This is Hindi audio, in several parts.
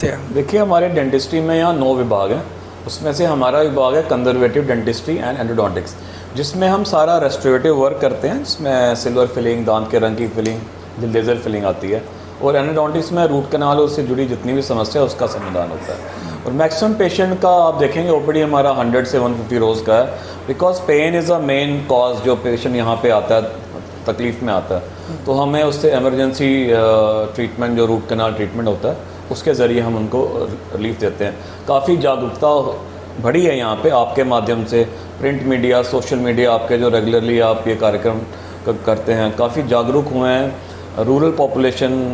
देखिए, हमारे डेंटिस्ट्री में यहाँ 9 विभाग हैं। उसमें से हमारा विभाग है कंजर्वेटिव डेंटिस्ट्री एंड एंडोडोंटिक्स, जिसमें हम सारा रेस्टोरेटिव वर्क करते हैं, जिसमें सिल्वर फिलिंग, दांत के रंग की फिलिंग, लेज़र फिलिंग आती है। और एंडोडोंटिक्स में रूट कैनाल और उससे जुड़ी जितनी भी समस्या है उसका समाधान होता है। और मैक्सिमम पेशेंट का आप देखेंगे ओपीडी हमारा 100 से 150 रोज़ का है, because pain is a main cause जो पेशेंट यहाँ पे आता है, तकलीफ़ में आता है। तो हमें उससे एमरजेंसी ट्रीटमेंट जो रूट कैनाल ट्रीटमेंट होता है उसके ज़रिए हम उनको रिलीफ देते हैं। काफ़ी जागरूकता बढ़ी है यहाँ पे आपके माध्यम से, प्रिंट मीडिया, सोशल मीडिया, आपके जो रेगुलरली आप ये कार्यक्रम करते हैं, काफ़ी जागरूक हुए हैं। रूरल पॉपुलेशन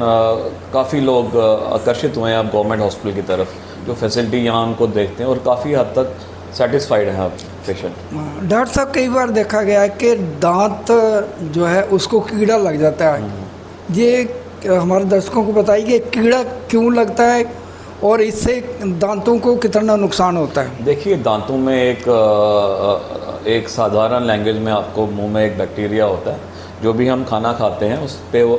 काफ़ी लोग आकर्षित हुए हैं अब गवर्नमेंट हॉस्पिटल की तरफ, जो फैसिलिटी यहाँ उनको देखते हैं और काफ़ी हद तक सेटिस्फाइड है पेशेंट। डॉक्टर साहब, कई बार देखा गया है कि दांत जो है उसको कीड़ा लग जाता है। ये हमारे दर्शकों को बताइए कि कीड़ा क्यों लगता है और इससे दांतों को कितना नुकसान होता है। देखिए, दांतों में एक साधारण लैंग्वेज में आपको मुंह में एक बैक्टीरिया होता है, जो भी हम खाना खाते हैं उस पर वो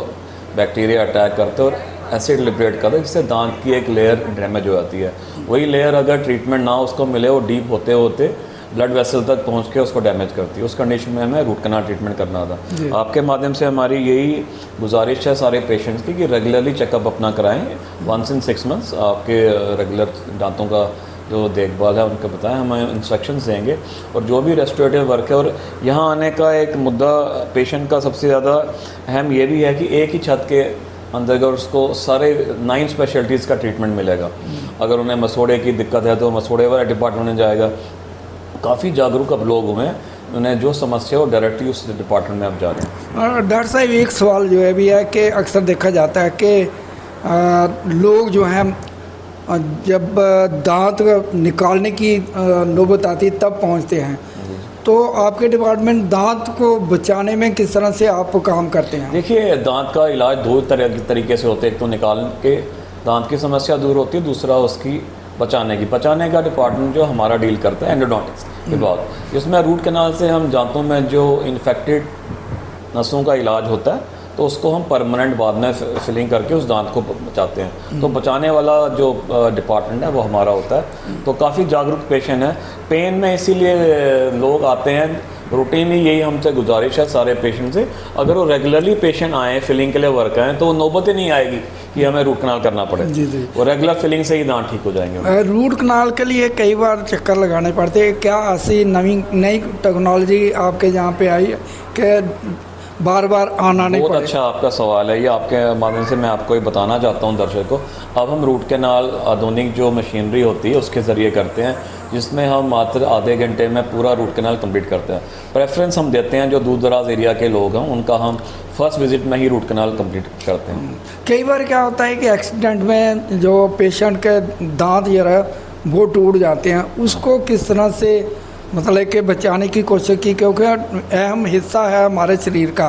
बैक्टीरिया अटैक करते हैं और एसिड लिबरेट करते हैं, जिससे दांत की एक लेयर डैमेज हो जाती है। वही लेयर अगर ट्रीटमेंट ना उसको मिले, वो डीप होते होते ब्लड वेसल तक पहुंच के उसको डैमेज करती है। उस कंडीशन में हमें रूट कैनाल ट्रीटमेंट करना था। आपके माध्यम से हमारी यही गुजारिश है सारे पेशेंट्स की कि रेगुलरली चेकअप अपना कराएं। 1 in 6 months आपके रेगुलर दांतों का जो देखभाल है उनको बताएं, हम इंस्ट्रक्शंस देंगे। और जो भी रेस्टोरेटिव वर्क है, और यहाँ आने का एक मुद्दा पेशेंट का सबसे ज़्यादा अहम ये भी है कि एक ही छत के अंदर अगर उसको सारे 9 स्पेशलिटीज़ का ट्रीटमेंट मिलेगा। अगर उन्हें मसोड़े की दिक्कत है तो मसोड़े वाला डिपार्टमेंट में जाएगा। काफ़ी जागरूक अब लोग हुए हैं, उन्हें जो समस्या हो डायरेक्टली उस डिपार्टमेंट में अब जा रहे हैं। डॉक्टर साहब, एक सवाल जो है भी है कि अक्सर देखा जाता है कि लोग जो हैं जब दांत निकालने की नौबत आती है तब पहुंचते हैं, तो आपके डिपार्टमेंट दांत को बचाने में किस तरह से आप काम करते हैं? देखिए, दांत का इलाज 2 तरीके से होते हैं। एक तो निकाल के दांत की समस्या दूर होती है, दूसरा उसकी बचाने का डिपार्टमेंट जो हमारा डील करता है एंडोडोंटिक्स विभाग, जिसमें रूट कैनाल से हम दांतों में जो इन्फेक्टेड नसों का इलाज होता है तो उसको हम परमानेंट बाद में फिलिंग करके उस दांत को बचाते हैं। तो बचाने वाला जो डिपार्टमेंट है वो हमारा होता है। तो काफ़ी जागरूक पेशेंट है पेन में, इसीलिए लोग आते हैं। रूटीन ही यही हमसे गुजारिश है सारे पेशेंट से, अगर वो रेगुलरली पेशेंट आए फिलिंग के लिए वर्क आएँ तो वो नौबत ही नहीं आएगी कि हमें रूट कनाल करना पड़े। जी। वो रेगुलर फिलिंग से ही दांत ठीक हो जाएंगे। रूट कनाल के लिए कई बार चक्कर लगाने पड़ते हैं। क्या ऐसी नई टेक्नोलॉजी आपके यहाँ पे आई कि बार बार आना नहीं पड़े? बहुत अच्छा आपका सवाल है। ये आपके माध्यम से मैं आपको ये बताना चाहता हूँ दर्शक को। अब हम रूट कैनाल आधुनिक जो मशीनरी होती है उसके ज़रिए करते हैं, जिसमें हम मात्र आधे घंटे में पूरा रूट कैनाल कंप्लीट करते हैं। प्रेफरेंस हम देते हैं जो दूर दराज एरिया के लोग हैं, उनका हम फर्स्ट विजिट में ही रूट कैनाल कंप्लीट करते हैं। कई बार क्या होता है कि एक्सीडेंट में जो पेशेंट के दांत ये रहा वो टूट जाते हैं, उसको किस तरह से मतलब कि बचाने की कोशिश की, क्योंकि अहम हिस्सा है हमारे शरीर का,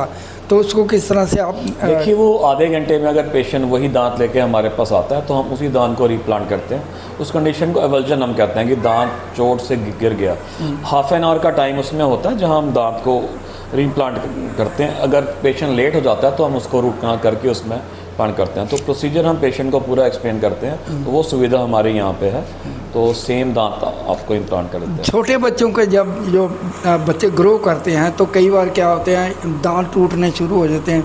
तो उसको किस तरह से आप देखिए, वो आधे घंटे में अगर पेशेंट वही दांत लेके हमारे पास आता है तो हम उसी दांत को रीप्लांट करते हैं। उस कंडीशन को एवल्जन हम कहते हैं कि दांत चोट से गिर गया। हाफ एन आवर का टाइम उसमें होता है जहां हम दांत को रीप्लांट करते हैं। अगर पेशेंट लेट हो जाता है तो हम उसको रूट कनाल करके उसमें प्लांट करते हैं। तो प्रोसीजर हम पेशेंट को पूरा एक्सप्लेन करते हैं, तो वो सुविधा हमारे यहाँ पे है। तो सेम दांत आपको इम्प्लांट कर देते हैं। छोटे बच्चों के जब जो बच्चे ग्रो करते हैं तो कई बार क्या होते हैं दांत टूटने शुरू हो जाते हैं,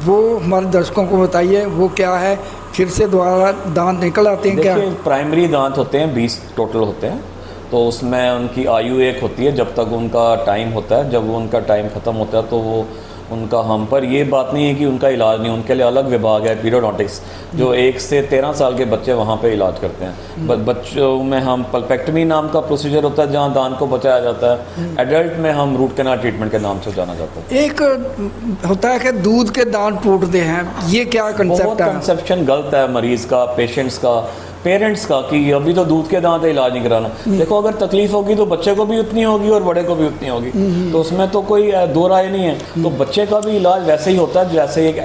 वो हमारे दर्शकों को बताइए वो क्या है, फिर से दोबारा दांत निकल आते हैं क्या? देखिए, प्राइमरी दांत होते हैं 20 टोटल होते हैं। तो उसमें उनकी आयु एक होती है जब तक उनका टाइम होता है। जब वो उनका टाइम ख़त्म होता है तो वो उनका हम पर ये बात नहीं है कि उनका इलाज नहीं, उनके लिए अलग विभाग है पीरियोडोंटिक्स, जो 1 से 13 साल के बच्चे वहाँ पे इलाज करते हैं। बच्चों में हम पल्पेक्टमी नाम का प्रोसीजर होता है जहाँ दांत को बचाया जाता है। एडल्ट में हम रूट कैनाल ट्रीटमेंट के नाम से जाना जाता है। एक होता है कि दूध के दांत टूटते हैं, ये क्या कंसेप्ट है? कंसेप्शन गलत है मरीज़ का, पेशेंट्स का, पेरेंट्स का, कि अभी तो दूध के दांत है इलाज नहीं कराना। देखो, अगर तकलीफ होगी तो बच्चे को भी उतनी होगी और बड़े को भी उतनी होगी, तो उसमें तो कोई दो राय नहीं है। तो बच्चे का भी इलाज वैसे ही होता है जैसे एक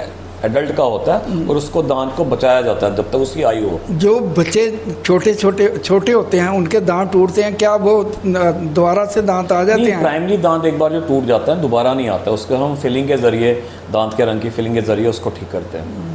एडल्ट का होता है, और उसको दांत को बचाया जाता है जब तक उसकी आयु हो। जो बच्चे छोटे होते हैं उनके दांत टूटते हैं, क्या वो दोबारा से दांत आ जाते हैं? प्राइमरी दांत एक बार जो टूट जाता है दोबारा नहीं आता, उसको हम फिलिंग के ज़रिए, दांत के रंग की फिलिंग के ज़रिए उसको ठीक करते हैं।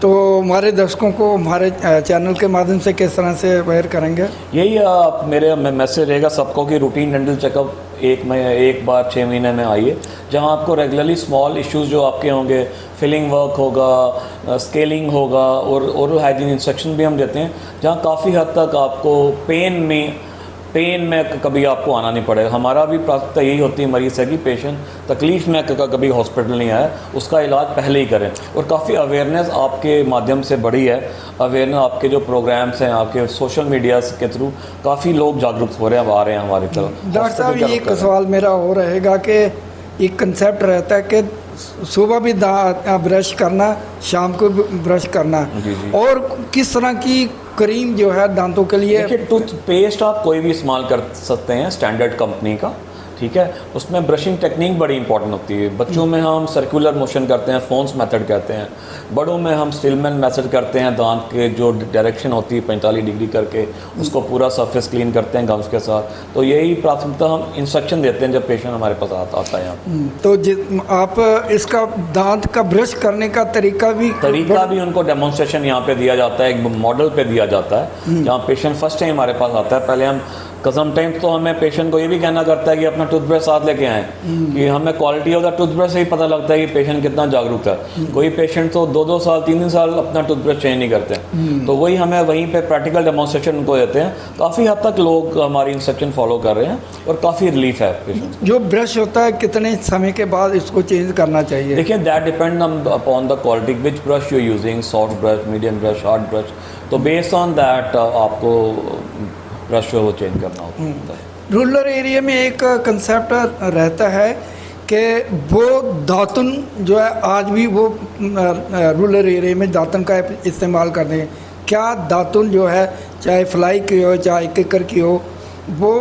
तो हमारे दर्शकों को हमारे चैनल के माध्यम से किस तरह से अवेयर करेंगे? यही आप मेरे मैसेज रहेगा सबको कि रूटीन डेंटल चेकअप एक बार 6 महीने में आइए, जहां आपको रेगुलरली स्मॉल इश्यूज जो आपके होंगे, फिलिंग वर्क होगा, स्केलिंग होगा और ओरल हाइजीन इंस्ट्रक्शन भी हम देते हैं, जहां काफ़ी हद तक आपको पेन में कभी आपको आना नहीं पड़ेगा। हमारा भी प्राथमिकता यही होती है मरीज़ है कि पेशेंट तकलीफ़ में कभी हॉस्पिटल नहीं आया, उसका इलाज पहले ही करें। और काफ़ी अवेयरनेस आपके माध्यम से बढ़ी है, अवेयरनेस आपके जो प्रोग्राम्स हैं आपके सोशल मीडिया के थ्रू काफ़ी लोग जागरूक हो रहे हैं, अब आ रहे हैं हमारी तरफ। डॉक्टर साहब, ये एक सवाल मेरा हो रहेगा कि एक कंसेप्ट रहता है कि सुबह भी ब्रश करना, शाम को भी ब्रश करना, जी जी। और किस तरह की क्रीम जो है दांतों के लिए? देखिए, टूथपेस्ट आप कोई भी इस्तेमाल कर सकते हैं स्टैंडर्ड कंपनी का, ठीक है। उसमें ब्रशिंग टेक्निक बड़ी इंपॉर्टेंट होती है। बच्चों में हम सर्कुलर मोशन करते हैं, फोन्स मेथड कहते हैं। बड़ों में हम स्टिलमैन मेथड करते हैं, दांत के जो डायरेक्शन होती है 45 डिग्री करके उसको पूरा सरफेस क्लीन करते हैं गम्स के साथ। तो यही प्राथमिकता हम इंस्ट्रक्शन देते हैं जब पेशेंट हमारे पास आता है यहाँ। तो आप इसका दांत का ब्रश करने का तरीका भी उनको डेमोन्स्ट्रेशन यहाँ पे दिया जाता है, एक मॉडल पे दिया जाता है। जहाँ पेशेंट फर्स्ट टाइम हमारे पास आता है, पहले हम समटाइम्स तो हमें पेशेंट को ये भी कहना करता है कि अपना टूथब्रश साथ लेके आएँ, कि हमें क्वालिटी होगा टूथब्रश से ही पता लगता है कि पेशेंट कितना जागरूक है। कोई पेशेंट तो 2-2 साल 3-3 साल अपना टूथब्रश चेंज नहीं करते, तो वही हमें वहीं पे प्रैक्टिकल डेमोन्स्ट्रेशन उनको देते हैं। काफ़ी हद तक लोग हमारी इंस्ट्रक्शन फॉलो कर रहे हैं और काफ़ी रिलीफ है पेशेंट। जो ब्रश होता है कितने समय के बाद इसको चेंज करना चाहिए? देखिए, that depend upon the quality, which brush you using, soft brush, medium brush, hard brush. तो बेस्ड ऑन दैट आपको ब्रश वो चेंज करना होता है। रूरल एरिया में एक कंसेप्ट रहता है कि वो दातुन जो है आज भी वो रूरल एरिया में दातुन का इस्तेमाल करते हैं। क्या दातुन जो है चाहे फ्लाई की हो चाहे किकर की हो, वो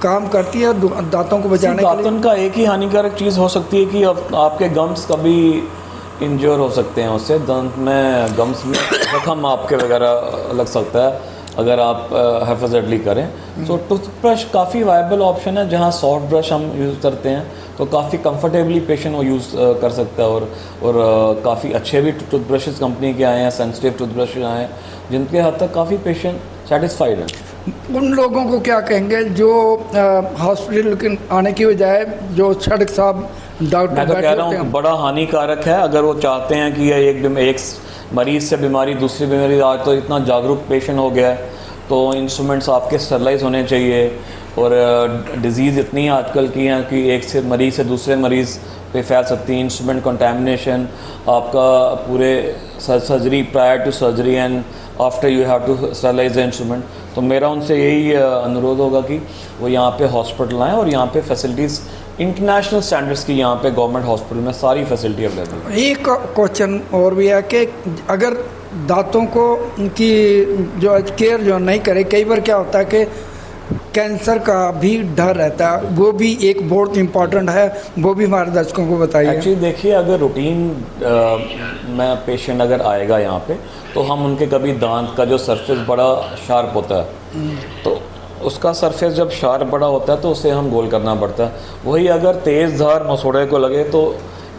काम करती है दांतों को बचाने के लिए? दातुन का एक ही हानिकारक चीज़ हो सकती है कि आपके गम्स कभी इंजर हो सकते हैं उससे, दांत में गम्स में जख्म आपके वगैरह लग सकता है अगर आप हिफाजतली करें। तो टूथब्रश काफ़ी वायबल ऑप्शन है, जहां सॉफ्ट ब्रश हम यूज़ करते हैं तो काफ़ी कंफर्टेबली पेशेंट वो यूज़ कर सकता है। और काफ़ी अच्छे भी टूथब्रशेस कंपनी के आए हैं, सेंसिटिव टूथब्रश आए हैं, जिनके हद तक काफ़ी पेशेंट सेटिस्फाइड हैं। उन लोगों को क्या कहेंगे जो हॉस्पिटल आने की बजाय जो सड़क साहब डॉक्टर मैं तो कह रहा हूँ बड़ा हानिकारक है। अगर वो चाहते हैं कि एक मरीज़ से बीमारी दूसरी बीमारी, आज तो इतना जागरूक पेशेंट हो गया है, तो इंस्ट्रूमेंट्स आपके स्टरलाइज होने चाहिए। और डिज़ीज़ इतनी आजकल की हैं कि एक से मरीज़ से दूसरे मरीज़ पे फैल सकती है। इंस्ट्रूमेंट कंटामिनेशन, आपका पूरे surgery, prior to surgery and after you have to sterilize the instrument. तो मेरा उनसे यही अनुरोध होगा कि वो यहाँ पे हॉस्पिटल आएँ और यहाँ पे फैसिलिटीज़ इंटरनेशनल स्टैंडर्ड्स की यहाँ पे गवर्नमेंट हॉस्पिटल में सारी फैसिलिटी अवेलेबल है। एक क्वेश्चन और भी है कि अगर दांतों को की जो केयर जो नहीं करे, कई बार क्या होता है कि कैंसर का भी डर रहता है, वो भी एक बहुत इम्पॉर्टेंट है, वो भी हमारे दर्शकों को बताइए। एक्चुअली देखिए, अगर रूटीन में पेशेंट अगर आएगा यहाँ पे तो हम उनके कभी दांत का जो सरफेस बड़ा शार्प होता है, तो उसका सरफेस जब शार्प बड़ा होता है तो उसे हम गोल करना पड़ता है। वही अगर तेज़ धार मसोड़े को लगे तो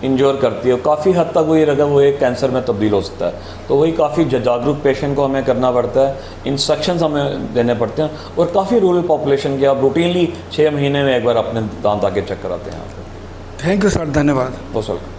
इंजोर करती है, काफ़ी हद तक वही रगा वो एक कैंसर में तब्दील हो सकता है। तो वही काफ़ी जागरूक पेशेंट को हमें करना पड़ता है, इंस्ट्रक्शंस हमें देने पड़ते हैं। और काफ़ी रूरल पॉपुलेशन के आप रूटीनली 6 महीने में एक बार अपने दांत आके चेक कराते हैं यहाँ पे। थैंक यू सर, धन्यवाद। बहुत वेलकम।